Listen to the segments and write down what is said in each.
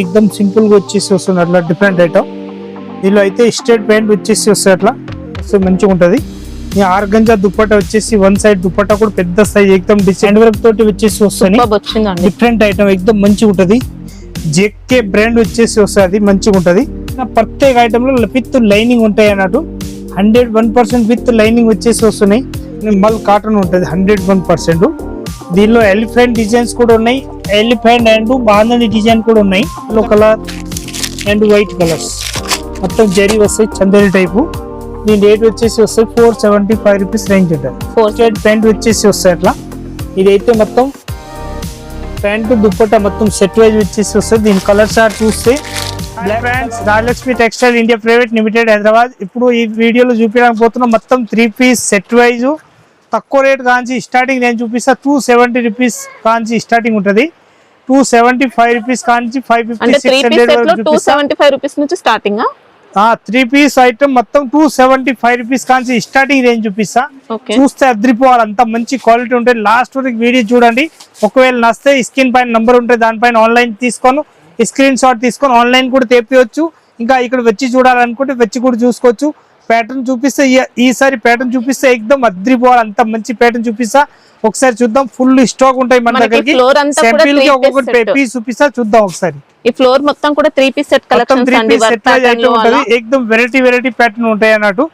ఎక్దమ్ simple గా వచ్చేసి వస్తుంది అట్లా డిఫరెంట్ ఐటమ్. దీనిలో అయితే స్ట్రేట్ ప్యాంట్ వచ్చేసి వస్తుంది అట్లా, సో మంచిగా ఉంటది. ఈ ఆర్గంజా దుప్పట్టా వచ్చేసి వన్ సైడ్ దుప్పట్టా కూడా పెద్ద సైజ్ ఎక్దమ్ డిజైన్ వర్క్ తోటి వచ్చేసి వస్తుంది. డిఫరెంట్ ఐటమ్ ఎక్దమ్ మంచిగా ఉంటది. జెకే బ్రాండ్ వచ్చేసి వస్తుంది, మంచిగా ఉంటది. ప్రత్యేక ఐటమ్ లో విత్ లైనింగ్ ఉంటాయి అన్నట్టు. 101% విత్ లైనింగ్ వచ్చేసి వస్తున్నాయి. మల్ కాటన్ ఉంటది 101%. దీనిలో ఎలిఫెంట్ డిజైన్స్ కూడా ఉన్నాయి. ఎలిఫెంట్ అండ్ బాంధని డిజైన్ కూడా ఉన్నాయి. Yellow colour and white colours మొత్తం జరీ వస్తాయి, చందేరి టైపు. దీని రేట్ వచ్చేసి వస్తాయి 475 రూపీస్ రేంజ్ ఉంటుంది. 4 స్ట్రేట్ ప్యాంట్ వచ్చేసి వస్తాయి అట్లా. ఇదైతే మొత్తం ప్యాంటు దుప్పట్టా మొత్తం సెట్ వైజ్ వచ్చేసి వస్తుంది. దీని కలర్ చార్ట్ చూస్తే friends, Rajalakshmi textile India private limited Hyderabad. ఇప్పుడు ఈ వీడియోలో చూపించడానికి పోతున్నాం మొత్తం 3 పీస్ సెట్ వైజ్. తక్కువ రేట్ కాంచి స్టార్టింగ్ నేను చూపిస్తా 270 రూపీస్ కాంచి స్టార్టింగ్ ఉంటుంది. 275 రూపీస్ కాంచి 550-600 రూపీస్ నుంచి స్టార్టింగ్. 3 పీస్ ఐటమ్ మొత్తం 275 రూపీస్ కాంచి స్టార్టింగ్ రేంజ్ చూపిస్తా. చూస్తే అద్రిపోవాలి, అంత మంచి క్వాలిటీ ఉంటుంది. లాస్ట్ వరకు వీడియో చూడండి. ఒకవేళ నస్తే స్క్రీన్ పైన నంబర్ ఉంటుంది, దానిపైన ఆన్లైన్ తీసుకొని స్క్రీన్ షాట్ తీసుకొని ఆన్లైన్ కూడా తెప్పియొచ్చు. ఇంకా ఇక్కడ వచ్చి చూడాలనుకుంటే వచ్చి కూడా చూసుకోవచ్చు. ప్యాటర్న్ చూపిస్తే ఈసారి ప్యాటర్న్ చూపిస్తే ఎక్దమ్ అద్రిపోవాలి, అంత మంచి ప్యాటర్న్ చూపిస్తా. ఒకసారి చూద్దాం. ఫుల్ స్టాక్ ఉంటాయి మన దగ్గరికి. ఒక్కొక్కటి పీస్ చూపిస్తా, చూద్దాం ఒకసారి. ఈ ఫ్లోర్ మొత్తం కూడా 3 పీస్ సెట్ కలెక్షన్స్ అండి. ఎక్దమ్ వెరైటీ ప్యాటర్న్ ఉంటాయి అన్నట్టు.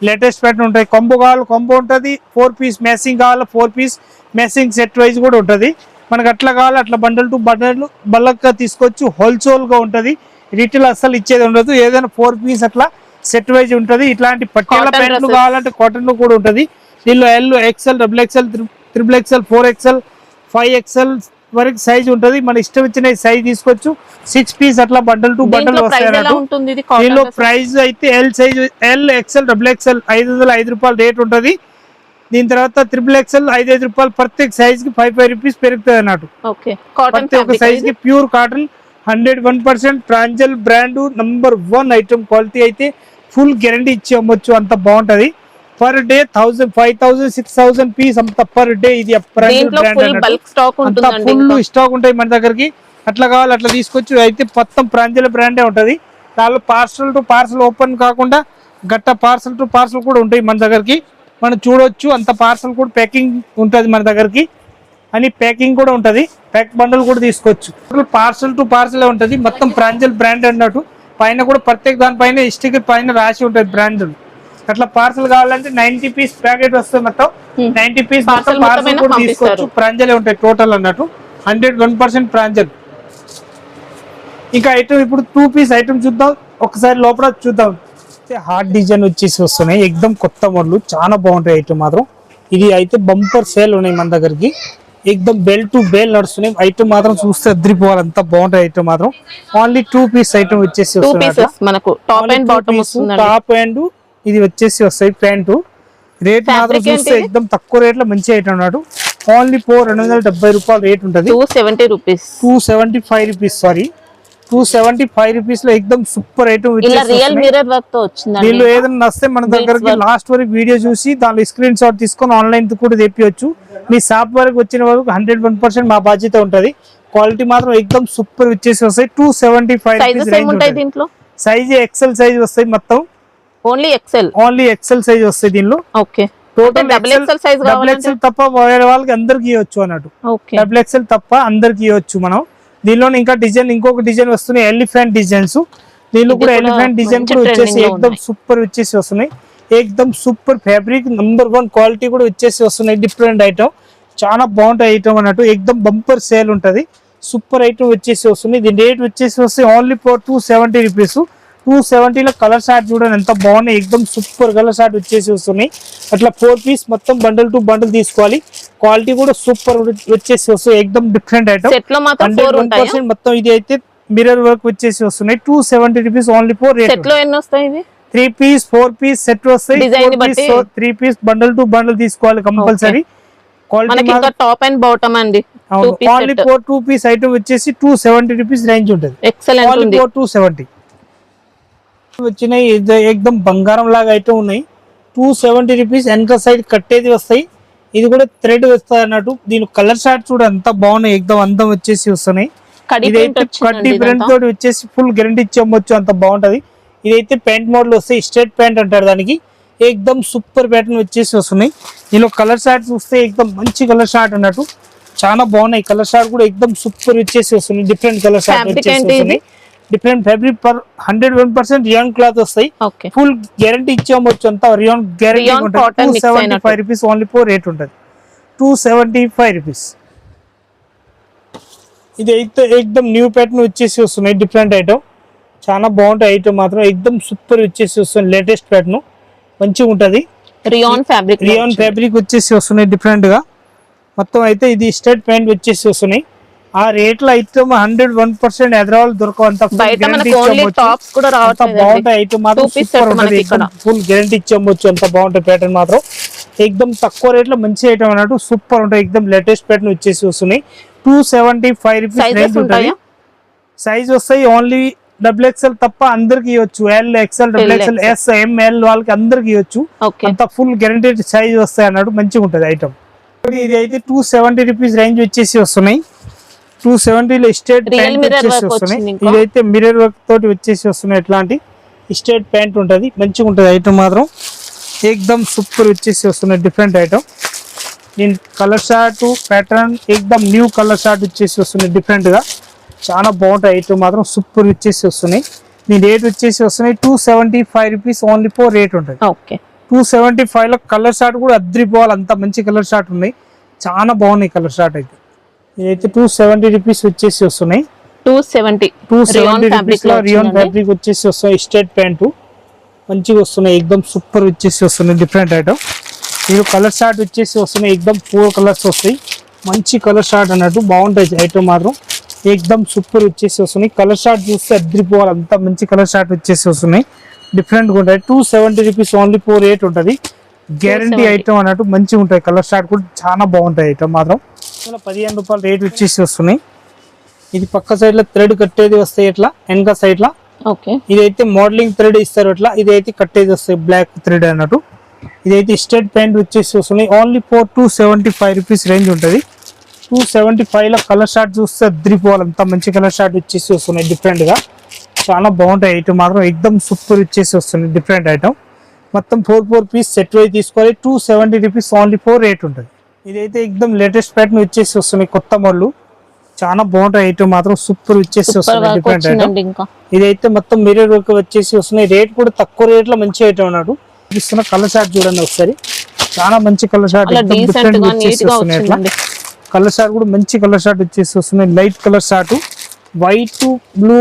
లేటెస్ట్ ప్యాటర్న్ ఉంటాయి. కాంబో కావాలి కాంబో ఉంటుంది. 4 పీస్ మ్యాచింగ్ కావాలి 4 పీస్ మ్యాచింగ్ సెట్ వైజ్ కూడా ఉంటుంది. మనకు అట్లా కావాలి అట్లా బండల్ టు బండల్ బల్క్ గా తీసుకోవచ్చు. హోల్సేల్ గా ఉంటుంది. రిటైల్ అస్సలు ఇచ్చేది ఉండదు. ఏదైనా 4 పీస్ అట్లా సెట్ వైజ్ ఉంటుంది. ఇట్లాంటి పట్టేల ప్యాంట్లు కావాలంటే కాటన్ లో కూడా ఉంటుంది. దీనిలో L, XL, XXL, XXL, 4XL, 5XL వరకు సైజ్ ఉంటుంది. మన ఇష్టం వచ్చిన సైజ్ తీసుకోవచ్చు. 6 పీస్ అట్లా బండల్ టు బండల్ వస్తాయి. దీనిలో ప్రైస్ అయితే L size, L, XL, XXL 505 రూపాయలు రేట్ ఉంటుంది. దీని తర్వాత XXL 5 రూపాయలు. ప్రత్యేక సైజ్ కి 5 రూపీస్ పెరుగుతుంది అన్నట్టు. ప్రతి సైజ్ కి pure cotton 101% Pranjal brand number 1 item. Quality అయితే ఫుల్ గ్యారంటీ ఇచ్చి అమ్మొచ్చు, అంత బాగుంటది. పర్ డే 1000, 5000, 6000 పీస్ అంత పర్ డే. ఇది ఫుల్ స్టాక్ ఉంటాయి మన దగ్గరికి. అట్లా కావాలి అట్లా తీసుకొచ్చు. అయితే మొత్తం ప్రాంజల్ బ్రాండే ఉంటది. దానిలో పార్సల్ టు పార్సల్ ఓపెన్ కాకుండా గట్ట పార్సల్ టు పార్సల్ కూడా ఉంటాయి మన దగ్గరికి. మనం చూడొచ్చు. అంత పార్సల్ కూడా ప్యాకింగ్ ఉంటుంది మన దగ్గరికి. అని ప్యాకింగ్ కూడా ఉంటది. ప్యాక్ బండల్ కూడా తీసుకోవచ్చు. పార్సల్ టు పార్సల్ ఉంటది. మొత్తం ప్రాంజల్ బ్రాండ్ అన్నట్టు. పైన కూడా ప్రత్యేక దానిపైన స్టిక్కర్ పైన రాసి ఉంటది బ్రాండ్. అట్లా పార్సల్ కావాలంటే 90 పీస్ ప్యాకెట్ వస్తుంది. మొత్తం 90 పీస్ మొత్తం పార్సల్ కూడా తీసుకోవచ్చు. ప్రాంజలే ఉంటాయి టోటల్ అన్నట్టు. 101% ప్రాంజల్. ఇంకా ఐటమ్ ఇప్పుడు 2 పీస్ ఐటమ్ చూద్దాం ఒకసారి. లోపల చూద్దాం. హార్ట్ డిజైన్ వచ్చేసి వస్తున్నాయి. ఎక్దమ్ కొత్త మోడల్, చాలా బాగుంటాయి ఐటమ్ మాత్రం. ఇది అయితే బంపర్ సేల్ ఉన్నాయి మన దగ్గరికి. ఎక్దమ్ బెల్ టు బెల్ నడుస్తున్నాయి ఐటమ్ మాత్రం. చూస్తే అద్రిపోవాలి, అంత బాగుంటాయి ఐటమ్ మాత్రం. ఓన్లీ 2 పీస్ ఐటమ్ వచ్చేసి టాప్ అండ్ ఇది వచ్చేసి వస్తాయి ప్యాంటు. రేట్ మాత్రం చూస్తే ఎక్దమ్ తక్కువ రేట్ లో మంచి ఐటమ్ అన్నాడు. ఓన్లీ 270 రూపాయలు రేట్ ఉంటుంది. 275 రూపీస్ సారీ 275 రూపీస్ లో ఎక్దమ్ సూపర్ ఐటమ్. వీళ్ళు ఏదైనా నస్తే మన దగ్గరకి లాస్ట్ వరకు వీడియో చూసి దానిలో స్క్రీన్ షాట్ తీసుకొని ఆన్లైన్ కూడా తెప్పియొచ్చు. మీ షాప్ వరకు వచ్చిన వరకు 101% మా బాధ్యత ఉంటది. క్వాలిటీ మాత్రం ఎక్దమ్ సూపర్ వచ్చేసి వస్తాయి. 275 సైజ్ XL సైజ్ వస్తాయి మొత్తం. ఓన్లీ XL సైజ్ వస్తాయి దీనిలో. టోటల్ XL తప్ప వేరే వాళ్ళకి అందరికి ఇవ్వచ్చు అన్నట్టు. XL తప్ప అందరికి ఇవ్వచ్చు మనం. దీనిలో ఇంకా డిజైన్ ఇంకొక డిజైన్ వస్తున్నాయి. Elephant designs. దీనిలో కూడా ఎలిఫెంట్ డిజైన్ కూడా వచ్చేసి ఎక్దమ్ సూపర్ వచ్చేసి వస్తున్నాయి. ఎక్దమ్ సూపర్ ఫ్యాబ్రిక్ నంబర్ 1 క్వాలిటీ కూడా వచ్చేసి వస్తున్నాయి. డిఫరెంట్ ఐటమ్, చాలా బాగుంటాయి ఐటమ్ అన్నట్టు. ఎక్దమ్ బంపర్ సేల్ ఉంటది. సూపర్ ఐటమ్ వచ్చేసి వస్తుంది. దీని రేట్ వచ్చేసి వస్తే ఓన్లీ 270 రూపీస్. 270 లో కలర్ షార్ట్ చూడండి ఎంత బాగున్నాయి. ఎక్దమ్ సూపర్ కలర్ షార్ట్ వచ్చేసి వస్తున్నాయి. అట్లా 4 పీస్ మొత్తం బండల్ టు బండల్ తీసుకోవాలి. క్వాలిటీ కూడా సూపర్ వచ్చేసి వస్తుంది. ఎక్దమ్ డిఫరెంట్ ఐటమ్. 100% మొత్తం ఇది అయితే మిర్రర్ వర్క్ వచ్చేసి వస్తున్నాయి. 270 rupees only 4 rate. 3 piece 4 piece set వస్తాయి. 3 పీస్ బండల్ టు బండల్ తీసుకోవాలి compulsory. Quality top and bottom అండి. ఓన్లీ 2 పీస్ ఐటమ్ వచ్చేసి 270 రూపీస్ రేంజ్ ఉంటుంది. ఎక్సలెంట్ 270 వచ్చినాయి. ఎక్దమ్ బంగారం లాగా ఐటమ్ ఉన్నాయి. 270 రూపీస్. వెనక సైడ్ కట్టేది వస్తాయి. ఇది కూడా థ్రెడ్ వస్తాయి అన్నట్టు. దీని కలర్ షార్ట్ చూడ ఎంత బాగున్నాయి. ఎక్దమ్ అందం వచ్చేసి వస్తున్నాయి. కడి ప్రింట్ ఇదైతే కడ్డీ ప్రింట్ తోటి వచ్చేసి ఫుల్ గ్యారంటీ ఇచ్చి అమ్మొచ్చు, అంత బాగుంటది. ఇదైతే ప్యాంట్ మోడల్ వస్తాయి, స్ట్రైట్ ప్యాంట్ అంటారు దానికి. ఏకదమ్ సూపర్ ప్యాటర్న్ వచ్చేసి వస్తున్నాయి. దీనిలో కలర్ షార్ట్ చూస్తే ఏకదమ్ మంచి కలర్ షార్ట్ అన్నట్టు చాలా బాగున్నాయి. కలర్ షార్ట్ కూడా ఏకదమ్ సూపర్ వచ్చేసి వస్తున్నాయి. డిఫరెంట్ కలర్ షార్ట్ వచ్చేసి వస్తున్నాయి. Different fabric per 101% rayon cloth వస్తాయి. ఫుల్ గ్యారంటీ ఇచ్చి అమ్మొచ్చు, అంతా రియాన్ గ్యారంటీ ఉంటుంది. 275 రూపీస్ ఓన్లీ ఫోర్ రేట్ ఉంటుంది. 275 రూపీస్. ఇది అయితే ఏకదమ్ న్యూ ప్యాటర్న్ వచ్చేసి వస్తున్నాయి. డిఫరెంట్ ఐటమ్ చాలా బాగుంటాయి. ఐటమ్ మాత్రం ఏకదమ్ సూపర్ వచ్చేసి వస్తుంది. లేటెస్ట్ ప్యాటర్న్ మంచిగా ఉంటది. రియాన్ ఫ్యాబ్రిక్ వచ్చేసి వస్తున్నాయి డిఫరెంట్ గా. మొత్తం అయితే ఇది స్ట్రైట్ ప్యాంట్ వచ్చేసి వస్తున్నాయి. ఆ రేట్ లో ఐటమ్ 101% హైదరాబాద్ దొరకవంత బాగుంటాయి. ఐటమ్ మాత్రం సూపర్ ఉంటది. ఫుల్ గ్యారంటీ ఇచ్చవచ్చు, అంత బాగుంటాయి. ప్యాటర్న్ మాత్రం ఏకదమ్ తక్కువ రేట్ లో మంచి ఐటమ్ అన్నట్టు సూపర్ ఉంటాయి. ఏకదమ్ లేటెస్ట్ ప్యాటర్న్ వచ్చేసి వస్తున్నాయి. 275 రూపీస్ రేంజ్ ఉంటుంది. సైజ్ వస్తాయి ఓన్లీ XXL తప్ప అందరికి ఇవ్వచ్చు. L, XL, XXL, S, M, L వాళ్ళకి అందరికి ఇవ్వచ్చు. అంత ఫుల్ గ్యారంటీడ్ సైజ్ వస్తాయి అన్నట్టు మంచిగా ఉంటుంది ఐటమ్. ఇది అయితే 270 రూపీస్ రేంజ్ వచ్చేసి వస్తున్నాయి. 270 లో స్ట్రైట్ ప్యాంట్ వచ్చేసి వస్తున్నాయి. ఇదైతే మిర్రర్ వర్క్ తోటి వచ్చేసి వస్తున్నాయి. ఎట్లాంటి స్ట్రైట్ ప్యాంట్ ఉంటది, మంచిగా ఉంటది. ఐటమ్ మాత్రం ఏకదమ్ సూపర్ వచ్చేసి వస్తున్నాయి. Different item. దీని కలర్ షార్ట్ ప్యాటర్న్ ఏకదమ్ న్యూ కలర్ షార్ట్ వచ్చేసి వస్తున్నాయి. డిఫరెంట్ గా చాలా బాగుంటాయి. ఐటమ్ మాత్రం సూపర్ వచ్చేసి వస్తున్నాయి. దీని రేట్ వచ్చేసి వస్తున్నాయి 275 రూపీస్ ఓన్లీ ఫోర్ రేట్ ఉంటుంది. 275 లో కలర్ షార్ట్ కూడా అద్రిపోవాలి, అంత మంచి కలర్ షార్ట్ ఉన్నాయి. చాలా బాగున్నాయి కలర్ షార్ట్ అయితే. ఇదైతే 270 రూపీస్ వచ్చేసి వస్తున్నాయి. 270 రూపీస్ లో రియాన్ ఫ్యాబ్రిక్ వచ్చేసి వస్తాయి. స్ట్రైట్ ప్యాంటు మంచిగా వస్తున్నాయి. ఏకదమ్ సూపర్ వచ్చేసి వస్తున్నాయి. Different item. మీరు కలర్ షార్ట్ వచ్చేసి వస్తున్నాయి. ఏకదమ్ 4 కలర్స్ వస్తాయి. మంచి కలర్ షార్ట్ అన్నట్టు బాగుంటాయి. ఐటమ్ మాత్రం ఏకదమ్ సూపర్ వచ్చేసి వస్తున్నాయి. కలర్ షార్ట్ చూస్తే అద్రిపోవాలి, అంత మంచి కలర్ షార్ట్ వచ్చేసి వస్తున్నాయి. డిఫరెంట్ గా ఉంటాయి. 270 రూపీస్ ఓన్లీ ఫోర్ రేట్ ఉంటుంది. గ్యారంటీ ఐటమ్ అన్నట్టు మంచిగా ఉంటాయి. కలర్ షార్ట్ కూడా చాలా బాగుంటాయి. ఐటమ్ మాత్రం 15 రూపాయలు రేట్ వచ్చేసి వస్తున్నాయి. ఇది పక్క సైడ్ లో థ్రెడ్ కట్టేది వస్తాయి. ఇట్లా వెనక సైడ్ లా ఇదైతే మోడలింగ్ థ్రెడ్ ఇస్తారు. ఇట్లా ఇదైతే కట్టేది వస్తాయి, బ్లాక్ థ్రెడ్ అన్నట్టు. ఇదైతే స్ట్రైట్ ప్యాంట్ వచ్చేసి వస్తున్నాయి. ఓన్లీ ఫోర్ 275 రూపీస్ రేంజ్ ఉంటుంది. 275 లో కలర్ షార్ట్ చూస్తే అద్రిపోవాలి, అంత మంచి కలర్ షార్ట్ వచ్చేసి వస్తున్నాయి. డిఫరెంట్ గా చాలా బాగుంటాయి. ఐటమ్ మాత్రం ఏకదమ్ సూపర్ వచ్చేసి వస్తుంది. Different item. మొత్తం 4 పీస్ సెట్ వైజ్ తీసుకోవాలి. 270 రూపీస్ ఓన్లీ ఫోర్ రేట్ ఉంటుంది. ఇదైతే ఏకదమ్ లేటెస్ట్ ప్యాటర్న్ వచ్చేసి వస్తున్నాయి. కొత్త మోడల్ చాలా బాగుంటాయి. ఐటమ్ మాత్రం సూపర్ వచ్చేసి వస్తున్నాయి. Different item. ఇదైతే మొత్తం మిర్రర్ వర్క్ వచ్చేసి వస్తున్నాయి. రేట్ కూడా తక్కువ రేట్ లో మంచి ఐటమ్ అన్నాడు. ఇస్తున్న కలర్ షార్ట్ చూడండి ఒకసారి, చాలా మంచి కలర్ షార్ట్ వచ్చేసి వస్తున్నాయి. అట్లా కలర్ షార్ట్ కూడా మంచి కలర్ షార్ట్ వచ్చేసి వస్తున్నాయి. Light colour short, white, blue,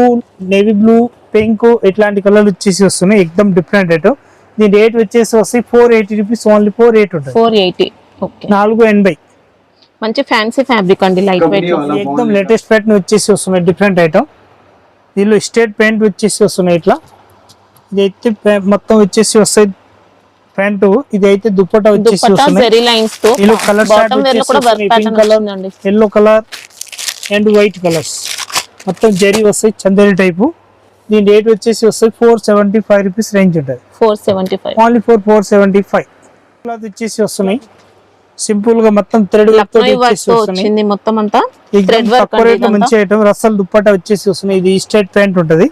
navy blue, pink ఇట్లాంటి కలర్ వచ్చేసి వస్తున్నాయి. ఏకదమ్ డిఫరెంట్ ఐటమ్. దీని రేట్ వచ్చేసి వస్తాయి 480 రూపీస్ ఓన్లీ ఫోర్ రేట్ ఉంటుంది. 480 మంచి ఫ్యాన్సీ ఫ్యాబ్రిక్ అండి, లైట్ వెయిట్. ఏకదమ్ లేటెస్ట్ ప్యాటర్న్ వచ్చేసి వస్తున్నాయి. Different item. దీనిలో స్ట్రైట్ ప్యాంట్ వచ్చేసి వస్తున్నాయి. ఇట్లా ఇదైతే మొత్తం వచ్చేసి వస్తాయి ప్యాంటు. ఇది అయితే దుప్పట్టా వచ్చేసి వస్తున్నాయి. Colour short pink colour, yellow colour and white colours మొత్తం జరీ వస్తాయి. చందేరి టైపు. దీని రేట్ వచ్చేసి వస్తాయి 475 రూపీస్ రేంజ్ ఉంటుంది. 475 ఓన్లీ 475. క్లాత్ వచ్చేసి వస్తున్నాయి. సింపుల్ గా మొత్తం థ్రెడ్ వర్క్ వచ్చేసి వస్తున్నాయి. మొత్తం అంతా తక్కువ రేట్ లో మంచి ఐటమ్. రస్సల్ దుప్పట్టా వచ్చేసి వస్తున్నాయి. ఇది స్ట్రైట్ ప్యాంట్ ఉంటది.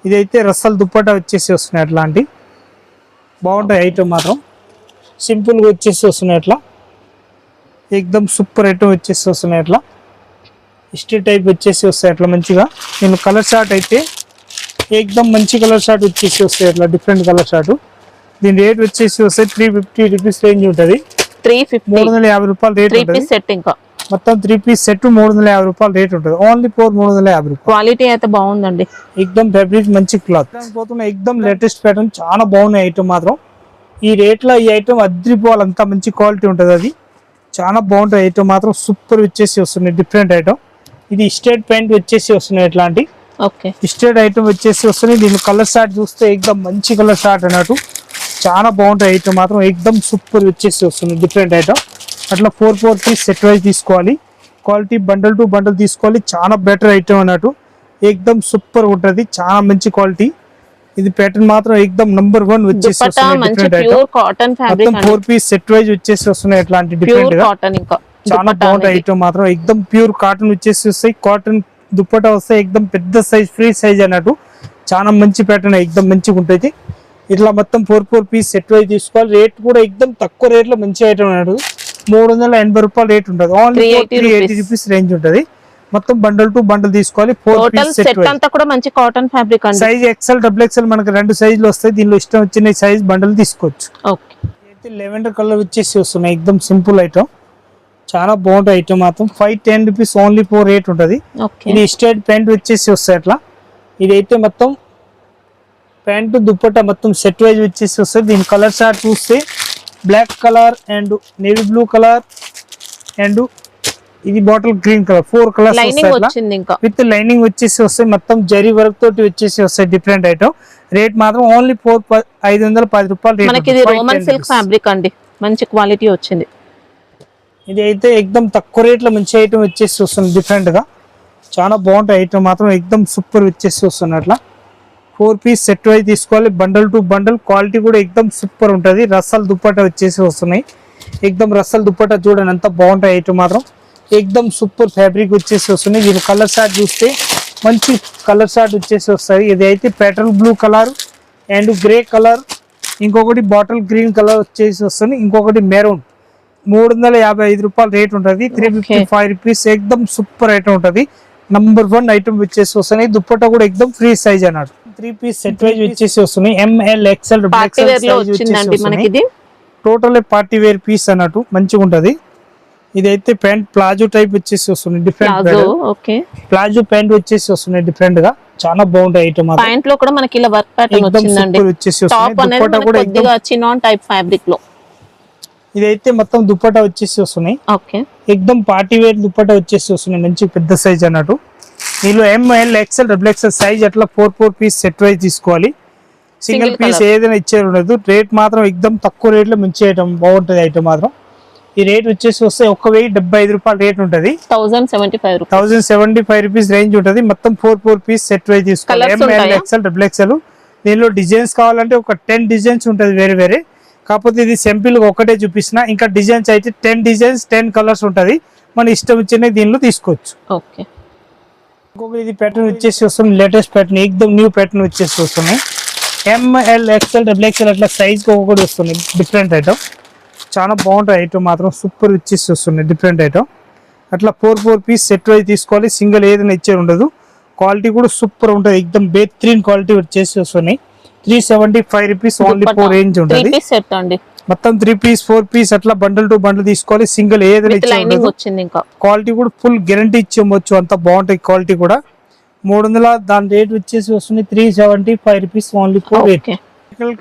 ఇదైతే రస్సల్ దుప్పట్టా వచ్చేసి వస్తున్నాయి. అట్లాంటి బాగుంటాయి ఐటమ్ మాత్రం. సింపుల్ గా వచ్చేసి వస్తున్నాయి. అట్లా ఏకదమ్ సూపర్ ఐటమ్ వచ్చేసి వస్తున్నాయి. అట్లా స్ట్రైట్ టైప్ వచ్చేసి వస్తాయి. అట్లా మంచిగా. నేను కలర్ షార్ట్ అయితే ఏకదమ్ మంచి కలర్ షార్ట్ వచ్చేసి వస్తాయి. అట్లా డిఫరెంట్ కలర్ షార్ట్. దీని రేట్ వచ్చేసి వస్తాయి 350 రూపీస్ రేంజ్ ఉంటుంది. 350 రూపాయలు రేట్ ఉంటుంది. మొత్తం 3 పీస్ సెట్ 350 రూపాయలు రేట్ ఉంటుంది. ఓన్లీ 350 రూపాయలు. క్వాలిటీ అయితే బాగుందండి. ఏకదమ్ ఫ్యాబ్రిక్ మంచి క్లాత్ పోతున్న ఏకదమ్ లేటెస్ట్ ప్యాటర్న్ చాలా బాగున్నాయి ఐటమ్ మాత్రం. ఈ రేట్ లో ఈ ఐటమ్ అద్రిపోవాలి, అంత మంచి క్వాలిటీ ఉంటుంది. అది చాలా బాగుంటుంది ఐటమ్ మాత్రం. సూపర్ వచ్చేసి వస్తున్నాయి. Different item. ఇది స్ట్రైట్ ప్యాంట్ వచ్చేసి వస్తున్నాయి. ఇట్లాంటి స్ట్రైట్ ఐటమ్ వచ్చేసి వస్తున్నాయి. దీని కలర్ షార్ట్ చూస్తే ఏకదమ్ మంచి కలర్ షార్ట్ అన్నట్టు చాలా బాగుంటాయి ఐటమ్ మాత్రం. ఏకదమ్ సూపర్ వచ్చేసి వస్తుంది. Different item. అట్లా 4 పీస్ సెట్ వైజ్ తీసుకోవాలి. క్వాలిటీ బండల్ టు బండల్ తీసుకోవాలి. చాలా బెటర్ ఐటమ్ అన్నట్టు. ఏకదమ్ సూపర్ ఉంటుంది. చాలా మంచి క్వాలిటీ. ఇది ప్యాటర్న్ మాత్రం ఏకదమ్ నంబర్ 1 వచ్చేసి వస్తున్నాయి. Different item. 4 piece set wise వచ్చేసి వస్తున్నాయి. అట్లాంటి డిఫరెంట్ గా చాలా బాగుంటాయి ఐటమ్ మాత్రం. ఏకదమ్ ప్యూర్ కాటన్ వచ్చేసి వస్తాయి. కాటన్ దుప్పటా వస్తాయి ఎక్దమ్ పెద్ద సైజ్ ఫ్రీ సైజ్ అన్నట్టు చాలా మంచి ప్యాటర్న్ ఎక్దమ్ మంచిగా ఉంటుంది ఇట్లా మొత్తం 4 పీస్ సెట్ వైజ్ తీసుకోవాలి రేట్ కూడా ఎక్దమ్ తక్కువ రేట్ లో మంచి ఐటమ్ అన్నట్టు 380 రూపాయలు రేట్ ఉంటుంది ఓన్లీ 380 రూపీస్ రేంజ్ ఉంటుంది మొత్తం బండల్ టు బండల్ తీసుకోవాలి 4 పీస్ సెట్ అంతా కూడా మంచి కాటన్ ఫ్యాబ్రిక్ అండి సైజ్ ఎక్సెల్ డబుల్ ఎక్సెల్ మనకి 2 సైజులు వస్తాయి దీనిలో ఇష్టం వచ్చిన సైజ్ బండల్ తీసుకోవచ్చు ఓకే అయితే లెవెండర్ కలర్ వచ్చేసి వస్తున్నాయి ఎక్దమ్ సింపుల్ ఐటమ్ చాలా బాగుంటుంది ఐటమ్ మాత్రం 510 రూపీస్ ఓన్లీ 4 రేట్ ఉంటుంది ఇది స్ట్రైట్ ప్యాంట్ వచ్చేసి వస్తాయి అట్లా ఇదైతే మొత్తం ప్యాంట్ దుప్పట్టా మొత్తం సెట్ వైజ్ వచ్చేసి వస్తుంది దీని కలర్ చార్ట్ చూస్తే black colour and navy blue colour and ఇది బాటిల్ గ్రీన్ కలర్ 4 కలర్స్ వస్తాయి విత్ లైనింగ్ వచ్చేసి వస్తాయి మొత్తం జరీ వర్క్ తోటి వచ్చేసి వస్తాయి డిఫరెంట్ ఐటమ్ రేట్ మాత్రం ఓన్లీ 510 రూపాయలు మనకి ఇది రోమన్ సిల్క్ ఫ్యాబ్రిక్ అండి మంచి క్వాలిటీ వచ్చింది ఇది అయితే ఎక్దమ్ తక్కువ రేట్ లో మంచి ఐటమ్ వచ్చేసి వస్తుంది డిఫరెంట్ గా చాలా బాగుంటాయి ఐటమ్ మాత్రం ఎక్దమ్ సూపర్ వచ్చేసి వస్తుంది అట్లా 4 పీస్ సెట్ వైజ్ తీసుకోవాలి బండల్ టు బండల్ క్వాలిటీ కూడా ఎక్దమ్ సూపర్ ఉంటుంది రస్సల్ దుప్పట్టా వచ్చేసి వస్తున్నాయి ఎక్దమ్ రస్సల్ దుప్పట్టా చూడండి అంత బాగుంటాయి ఐటమ్ మాత్రం ఎక్దమ్ సూపర్ ఫ్యాబ్రిక్ వచ్చేసి వస్తున్నాయి దీని కలర్ షార్ట్ చూస్తే మంచి కలర్ షార్ట్ వచ్చేసి వస్తాయి ఇది అయితే petrol blue colour and grey colour ఇంకొకటి బాటిల్ గ్రీన్ కలర్ వచ్చేసి వస్తుంది ఇంకొకటి మెరూన్ 355 రూపాయలు రేట్ ఉంటుంది 355 రూపీస్ ఎక్దమ్ సూపర్ ఐటమ్ ఉంటుంది నంబర్ 1 ఐటమ్ వచ్చేసి వస్తున్నాయి దుప్పట్టా కూడా ఎక్దమ్ ఫ్రీ సైజ్ అన్నట్టు 3 పీస్ సెట్ వైజ్ వచ్చేసి వస్తున్నాయి M L XL total party wear piece అన్నట్టు మంచిగా ఉంటది ఇదైతే ప్యాంట్ ప్లాజో టైప్ వచ్చేసి వస్తుంది డిఫరెంట్ ప్లాజో ప్యాంట్ వచ్చేసి వస్తున్నాయి డిఫరెంట్ గా చాలా బాగుంటాయి ఐటమ్ ప్యాంట్ లో కూడా మనకి ఇలా వర్క్ ప్యాటర్న్ వచ్చిందండి టాప్ అనేది మనకి కొద్దిగా చినాన్ టైప్ ఫ్యాబ్రిక్ లో ఇదైతే మొత్తం దుప్పట్టా వచ్చేసి వస్తున్నాయి ఓకే ఎక్దమ్ పార్టీ వేర్ దుప్పట్టా వచ్చేసి వస్తున్నాయి మంచి పెద్ద సైజ్ అన్నట్టు దీనిలో ML XL double XL size అట్లా 4 పీస్ సెట్ వైజ్ తీసుకోవాలి సింగిల్ పీస్ ఏదైనా ఇచ్చేది ఉండదు రేట్ మాత్రం ఎక్దమ్ తక్కువ రేట్ లో మంచి ఐటమ్ బాగుంటది ఐటమ్ మాత్రం ఈ రేట్ వచ్చేసి వస్తే 1075 రూపాయలు రేట్ ఉంటది 1075 రూపీస్ రేంజ్ ఉంటది మొత్తం 4 పీస్ సెట్ వైజ్ తీసుకోవాలి ఎంఎల్ ఎక్స్ఎల్ డబుల్ ఎక్స్ఎల్ దీనిలో డిజైన్స్ కావాలంటే ఒక 10 డిజైన్స్ ఉంటది వేరే వేరే కాకపోతే ఇది సింపుల్ గా ఒకటే చూపిస్తున్నా ఇంకా డిజైన్స్ అయితే 10 డిజైన్స్ 10 కలర్స్ ఉంటది మన ఇష్టం వచ్చిన దీనిలో తీసుకోవచ్చు ఓకే ఇంకొక ఇది ప్యాటర్న్ వచ్చేసి వస్తుంది లేటెస్ట్ ప్యాటర్న్ ఎక్దమ్ న్యూ ప్యాటర్న్ వచ్చేసి వస్తున్నాయి ఎంఎల్ ఎక్స్ఎల్ డబుల్ ఎక్స్ఎల్ అట్లా సైజ్ ఒకటి వస్తుంది డిఫరెంట్ ఐటమ్ చాలా బాగుంటుంది ఐటమ్ మాత్రం సూపర్ వచ్చేసి వస్తుంది డిఫరెంట్ ఐటమ్ అట్లా 4 పీస్ సెట్ వైజ్ తీసుకోవాలి సింగిల్ ఏదైనా ఇచ్చేది ఉండదు క్వాలిటీ కూడా సూపర్ ఉంటుంది ఎక్దమ్ బెహతరీన్ క్వాలిటీ వచ్చేసి వస్తున్నాయి 375 రూపీస్ ఓన్లీ 4 రేంజ్ ఉంటుంది మొత్తం 3 పీస్ 4 పీస్ అట్లా బండల్ టు బండల్ తీసుకోవాలి సింగిల్ ఏదైనా ఇచ్చేది క్వాలిటీ కూడా ఫుల్ గ్యారంటీ ఇచ్చేయచ్చు అంత బాగుంటాయి క్వాలిటీ కూడా 300 దాని రేట్ వచ్చేసి వస్తుంది 375 రూపీస్ ఓన్లీ 4 రేట్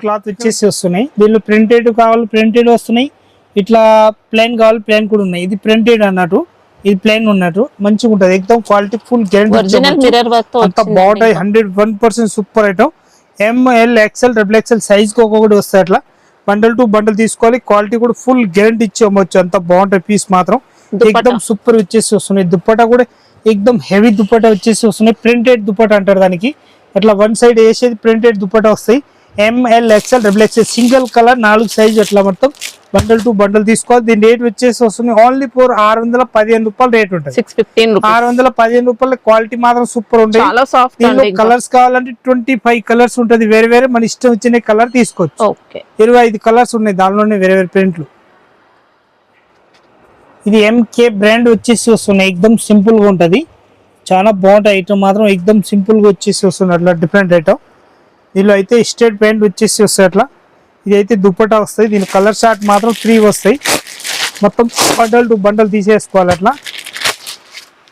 క్లాత్ వచ్చేసి వస్తున్నాయి దీనిలో ప్రింటెడ్ కావాలి ప్రింటెడ్ వస్తున్నాయి ఇట్లా ప్లెయిన్ కావాలి ప్లెయిన్ కూడా ఉన్నాయి ఇది ప్రింటెడ్ అన్నట్టు ఇది ప్లెయిన్ ఉన్నట్టు మంచిగా ఉంటుంది ఎక్దమ్ క్వాలిటీ ఫుల్ గ్యారంటీ అంత బాగుంటాయి 101% super item ML XL double XL size కి ఒక్కొక్కటి వస్తాయి అట్లా బండల్ టు బండల్ తీసుకోవాలి క్వాలిటీ కూడా ఫుల్ గ్యారంటీ ఇచ్చి అమ్మొచ్చు అంత బాగుంటాయి పీస్ మాత్రం ఎక్దమ్ సూపర్ వచ్చేసి వస్తున్నాయి దుప్పట్టా కూడా ఎక్దమ్ హెవీ దుప్పట్టా వచ్చేసి వస్తున్నాయి ప్రింటెడ్ దుప్పట్టా అంటారు దానికి అట్లా 1 సైడ్ వేసేది ప్రింటెడ్ దుప్పట్టా వస్తాయి ML XL double XL single colour 4 size అట్లా మొత్తం బండల్ టు బండల్ తీసుకోవాలి దీని రేట్ వచ్చేసి వస్తుంది ఓన్లీ 615 రూపాయలు రేట్ ఉంటుంది 615 రూపాయల క్వాలిటీ మాత్రం సూపర్ ఉంటుంది కలర్స్ కావాలంటే 25 కలర్స్ ఉంటది వేరే వేరే మన ఇష్టం వచ్చిన కలర్ తీసుకోవచ్చు 25 కలర్స్ ఉన్నాయి దానిలోనే వేరే వేరే ప్రింట్లు ఇది ఎంకే బ్రాండ్ వచ్చేసి వస్తున్నాయి ఎక్దమ్ సింపుల్ గా ఉంటది చాలా బాగుంటాయి ఐటమ్ మాత్రం ఎక్దమ్ సింపుల్ గా వచ్చేసి వస్తుంది అట్లా డిఫరెంట్ ఐటమ్ దీనిలో అయితే స్ట్రైట్ ప్యాంట్ వచ్చేసి వస్తాయి అట్లా ఇది అయితే దుప్పట్టా వస్తాయి దీని కలర్ షార్ట్ మాత్రం 3 వస్తాయి మొత్తం బండల్ టు బండల్ తీసేసుకోవాలి అట్లా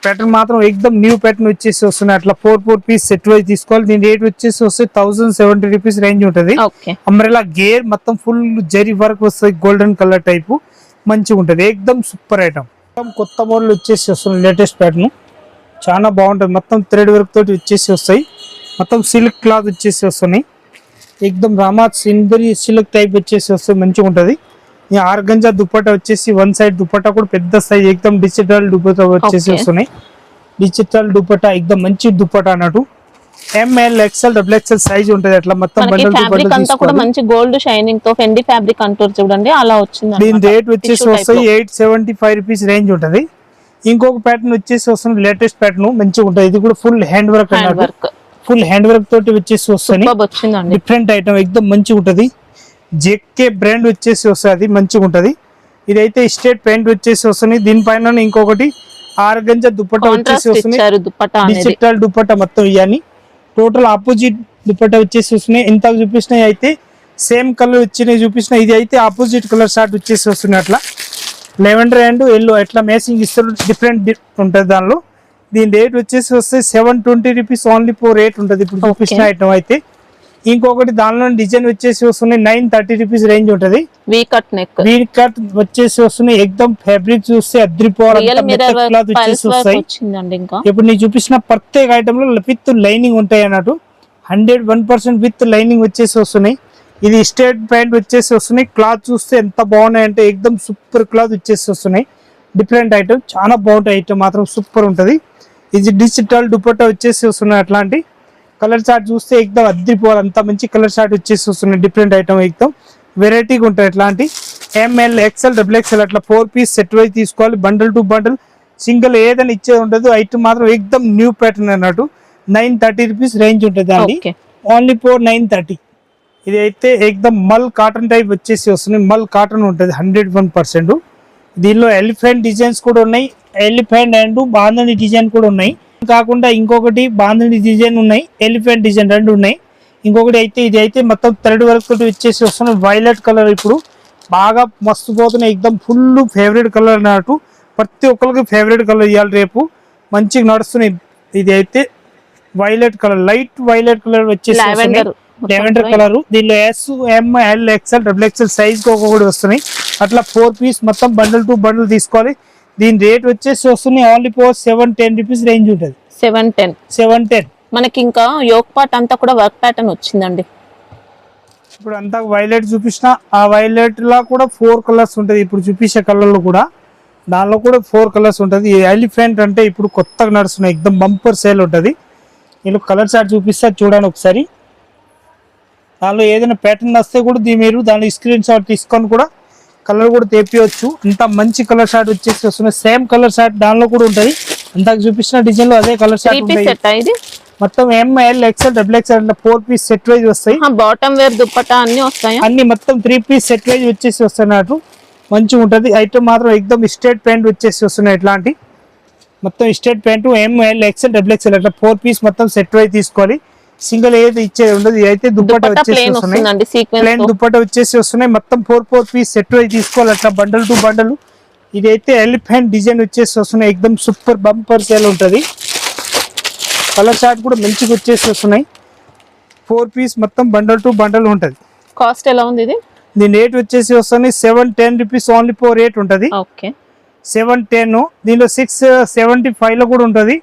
ప్యాటర్న్ మాత్రం ఎక్దమ్ న్యూ ప్యాటర్న్ వచ్చేసి వస్తున్నాయి అట్లా 4 పీస్ సెట్ వైజ్ తీసుకోవాలి దీని రేట్ వచ్చేసి వస్తే 1070 రూపీస్ రేంజ్ ఉంటుంది అంబ్రెలా గేర్ మొత్తం ఫుల్ జరీ వర్క్ వస్తుంది గోల్డెన్ కలర్ టైపు మంచిగా ఉంటుంది ఎక్దమ్ సూపర్ ఐటమ్ కొత్త మోడల్ వచ్చేసి వస్తుంది లేటెస్ట్ ప్యాటర్న్ చాలా బాగుంటుంది మొత్తం థ్రెడ్ వర్క్ తోటి వచ్చేసి వస్తాయి మొత్తం సిల్క్ క్లాత్ వచ్చేసి వస్తున్నాయి ఎక్దమ్ రామా సిందరి సిల్క్ టైప్ వచ్చేసి వస్తుంది మంచిగా ఉంటుంది ఈ ఆర్గంజా దుప్పట్టా వచ్చేసి 1 సైడ్ దుప్పట్టా కూడా పెద్ద సైజ్ ఎక్దమ్ డిజిటల్ దుప్పట్టా వచ్చేసి వస్తున్నాయి డిజిటల్ దుప్పట్టా ఎక్దమ్ మంచి దుప్పట్టా అన్నట్టు ML XL double XL size ఉంటది అట్లా మొత్తం బండల్ టు బండల్ తీసుకోవాలి మంచి గోల్డ్ షైనింగ్ తో ఫెండి ఫ్యాబ్రిక్ అంటారు చూడండి అలా వచ్చింది దీని రేట్ వచ్చేసి వస్తాయి 875 రూపీస్ రేంజ్ ఉంటది ఇంకొక ప్యాటర్న్ వచ్చేసి వస్తుంది లేటెస్ట్ ప్యాటర్న్, మంచిగా ఉంటుంది. ఇది కూడా ఫుల్ హ్యాండ్ వర్క్ అన్నట్టు, ఫుల్ హ్యాండ్ వర్క్ తోటి వచ్చేసి వస్తుంది. డిఫరెంట్ ఐటమ్ ఎక్దమ్ మంచిగా ఉంటది. జెకే బ్రాండ్ వచ్చేసి వస్తుంది, మంచిగా ఉంటది. ఇదైతే స్టేట్ ప్యాంట్ వచ్చేసి వస్తుంది. దీనిపైన ఇంకొకటి ఆర్గంజా దుపట్టా వచ్చేసి వస్తుంది. డిజిటల్ దుపట్టా మొత్తం ఇవన్నీ టోటల్ ఆపోజిట్ దుపట్టా వచ్చేసి వస్తున్నాయి. ఇంత చూపిస్తున్నాయి అయితే సేమ్ కలర్ వచ్చినాయి చూపిస్తున్నాయి. ఇది అయితే ఆపోజిట్ కలర్ షార్ట్ వచ్చేసి వస్తున్నాయి. అట్లా లెవెండర్ అండ్ ఎల్లో ఎట్లా మ్యాచింగ్ ఇస్తారు, డిఫరెంట్ ఉంటుంది దానిలో. దీని రేట్ వచ్చేసి వస్తే 720 రూపీస్ ఓన్లీ ఫోర్ రేట్ ఉంటుంది ఇప్పుడు చూపించిన ఐటమ్ అయితే. ఇంకొకటి దానిలో డిజైన్ వచ్చేసి వస్తున్నాయి 930 రూపీస్ రేంజ్ ఉంటది. వీ కట్ వచ్చేసి వస్తున్నాయి. ఎక్దమ్ ఫ్యాబ్రిక్ చూస్తే క్లాత్ వచ్చేసి వస్తాయి. ఇప్పుడు నేను చూపించిన ప్రత్యేక ఐటమ్ లో విత్ లైనింగ్ ఉంటాయి అన్నట్టు. 101% విత్ లైనింగ్ వచ్చేసి వస్తున్నాయి. ఇది స్టేట్ ప్యాంట్ వచ్చేసి వస్తున్నాయి. క్లాత్ చూస్తే ఎంత బాగున్నాయి అంటే ఎక్దమ్ సూపర్ క్లాత్ వచ్చేసి వస్తున్నాయి. డిఫరెంట్ ఐటమ్, చాలా బాగుంటాయి ఐటమ్ మాత్రం సూపర్ ఉంటది. ఇది డిజిటల్ దుపట్టా వచ్చేసి వస్తున్నాయి. అట్లాంటి కలర్ చార్ట్ చూస్తే ఎక్దమ్ అద్దరిపోవాలి, అంత మంచి కలర్ చార్ట్ వచ్చేసి వస్తున్నాయి. డిఫరెంట్ ఐటమ్ ఎక్దమ్ వెరైటీగా ఉంటాయి. ఇట్లాంటి ఎంఎల్ ఎక్స్ఎల్ డబుల్ ఎక్స్ఎల్ అట్లా 4 పీస్ సెట్ వైజ్ తీసుకోవాలి. బండల్ టు బండల్ సింగిల్ ఏదైనా ఇచ్చేది ఉండదు. ఐటమ్ మాత్రం ఎక్దమ్ న్యూ ప్యాటర్న్ అన్నట్టు. 930 రూపీస్ రేంజ్ ఉంటుంది అండి, ఓన్లీ ఫోర్ 930. ఇది అయితే ఎక్దమ్ మల్ కాటన్ టైప్ వచ్చేసి వస్తుంది. మల్ కాటన్ ఉంటుంది 101%. దీనిలో ఎలిఫెంట్ డిజైన్స్ కూడా ఉన్నాయి. ఎలిఫెంట్ అండ్ బాంధని డిజైన్ కూడా ఉన్నాయి. కాకుండా ఇంకొకటి బాంధని డిజైన్ ఉన్నాయి, ఎలిఫెంట్ డిజైన్ రెండు ఉన్నాయి. ఇంకొకటి అయితే ఇది అయితే మొత్తం థ్రెడ్ వర్క్ తోటి వచ్చేసి వస్తున్నాయి. వైలెట్ కలర్ ఇప్పుడు బాగా మస్తు పోతున్నాయి. ఎక్దమ్ ఫుల్ ఫేవరెట్ కలర్ అన్నట్టు. ప్రతి ఒక్కరికి ఫేవరెట్ కలర్ ఇవ్వాలి, రేపు మంచిగా నడుస్తున్నాయి. ఇది అయితే violet colour, light violet colour వచ్చేసి లెవెండర్ కలర్. దీనిలో S, M, L, XL, double XL size కూడా వస్తున్నాయి. అట్లా 4 పీస్ మొత్తం బండల్ టు బండల్ తీసుకోవాలి. దీని రేట్ వచ్చేసి వస్తున్నాయి ఓన్లీ ఫోర్ 710 రూపీస్ రేంజ్ ఉంటుంది. 710. మనకి ఇంకా యోక్ పార్ట్ అంతా కూడా వర్క్ ప్యాటర్న్ వచ్చిందండి. ఇప్పుడు అంతా వైలెట్ చూపించిన, ఆ వైలెట్ లో కూడా 4 కలర్స్ ఉంటుంది. ఇప్పుడు చూపించే కలర్ లో కూడా దానిలో కూడా 4 కలర్స్ ఉంటుంది. ఎలిఫెంట్ అంటే ఇప్పుడు కొత్తగా నడుస్తున్నాయి, ఎక్దమ్ బంపర్ సేల్ ఉంటుంది. నేను కలర్ చార్ట్ చూపిస్తా చూడండి ఒకసారి. దానిలో ఏదైనా ప్యాటర్న్ వస్తే కూడా మీరు దాని స్క్రీన్ షాట్ తీసుకొని కూడా కలర్ కూడా తెప్పియచ్చు. అంత మంచి కలర్ షార్ట్ వచ్చేసి వస్తున్నాయి. సేమ్ కలర్ షార్ట్ దానిలో కూడా ఉంటుంది. అంతకు చూపించిన డిజైన్ లో అదే కలర్ షార్ట్ ఉంటాయి. మొత్తం M L XL double XL 4 piece set wise వస్తాయి. బాటమ్ వేర్ దుపట్టా అన్ని వస్తాయి. అన్ని మొత్తం 3 పీస్ సెట్ వైజ్ వచ్చేసి వస్తున్నట్టు మంచిగా ఉంటుంది. ఐటమ్ మాత్రం ఎక్దమ్ స్ట్రేట్ ప్యాంట్ వచ్చేసి వస్తున్నాయి. ఇట్లాంటి మొత్తం straight pant ML XL double XL అట్లా 4 పీస్ మొత్తం సెట్ వైజ్ తీసుకోవాలి. సింగిల్ ఏది ఇచ్చేది ఉండదు. అయితే దుపట్టా వచ్చేసి వస్తున్నాయి, ప్లేన్ దుపట్టా వచ్చేసి వస్తున్నాయి. మొత్తం 4 పీస్ సెట్ వైజ్ తీసుకోవాలి, అట్లా బండల్ టు బండల్. ఇది అయితే ఎలిఫెంట్ డిజైన్ వచ్చేసి వస్తున్నాయి. ఎక్దమ్ సూపర్ బంపర్ సేల్ ఉంటుంది. కలర్ చార్ట్ కూడా మంచిగా వచ్చేసి వస్తున్నాయి. 4 పీస్ మొత్తం బండల్ టు బండల్ ఉంటుంది. కాస్ట్ ఎలా ఉంది ఇది? దీని రేట్ వచ్చేసి వస్తుంది 710 రూపీస్ ఓన్లీ ఫోర్ రేట్ ఉంటుంది. 710. దీనిలో 675 లో కూడా ఉంటుంది.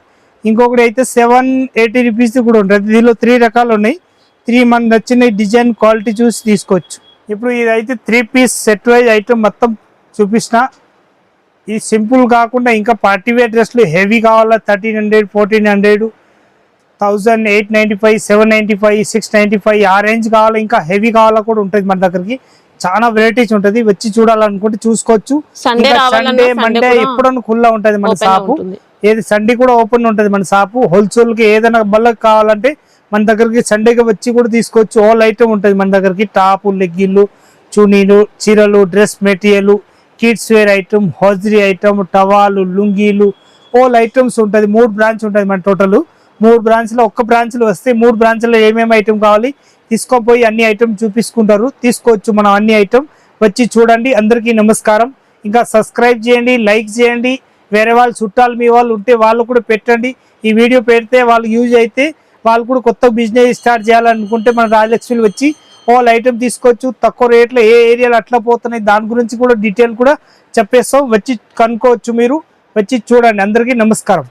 ఇంకొకటి అయితే 780 రూపీస్ కూడా ఉంటుంది. దీనిలో 3 రకాలు ఉన్నాయి. 3 మనకు నచ్చిన డిజైన్ క్వాలిటీ చూసి తీసుకోవచ్చు. ఇప్పుడు ఇది అయితే 3 పీస్ సెట్ వైజ్ ఐటమ్ మొత్తం చూపిస్తున్న. ఇది సింపుల్ కాకుండా ఇంకా పార్టీ వేర్ డ్రెస్లు హెవీ కావాలా 1300, 1400, 1000, 895, 795, 695 ఆ రేంజ్ కావాలా, ఇంకా హెవీ కావాలా కూడా ఉంటుంది మన దగ్గరికి. చాలా వెరైటీస్ ఉంటుంది. వచ్చి చూడాలనుకుంటే చూసుకోవచ్చు. సండే మండే ఎప్పుడన్నా ఖుల్లా ఉంటుంది మన షాపు. ఏది సండే కూడా ఓపెన్ ఉంటుంది మన షాపు. హోల్సేల్ కి ఏదైనా బల్లకు కావాలంటే మన దగ్గరికి సండేకి వచ్చి కూడా తీసుకోవచ్చు. ఆల్ ఐటమ్ ఉంటుంది మన దగ్గరికి. టాపు, లెగ్గిన్లు, చునీలు, చీరలు, dress material, kids wear item, hosiery item, టవాలు, లుంగీలు, ఆల్ ఐటమ్స్ ఉంటుంది. 3 బ్రాంచ్ ఉంటుంది మన టోటల్. 3 బ్రాంచ్లో ఒక్క బ్రాంచ్లో వస్తే 3 బ్రాంచ్లో ఏమేమి ఐటమ్ కావాలి తీసుకోపోయి అన్ని ఐటమ్ చూపించుకుంటారు. తీసుకోవచ్చు మనం అన్ని ఐటమ్. వచ్చి చూడండి. అందరికీ నమస్కారం. ఇంకా సబ్స్క్రైబ్ చేయండి, లైక్ చేయండి. వేరే వాళ్ళు చుట్టాలు మీ వాళ్ళు ఉంటే వాళ్ళు కూడా పెట్టండి. ఈ వీడియో పెడితే వాళ్ళు యూజ్ అయితే వాళ్ళు కూడా కొత్త బిజినెస్ స్టార్ట్ చేయాలనుకుంటే మన రాజలక్ష్మిలో వచ్చి ఆల్ ఐటమ్ తీసుకోవచ్చు. తక్కువ రేట్లో ఏ ఏరియాలో అట్లా పోతున్నాయి దాని గురించి కూడా డీటెయిల్ కూడా చెప్పేస్తాం. వచ్చి కనుక్కోవచ్చు. మీరు వచ్చి చూడండి. అందరికీ నమస్కారం.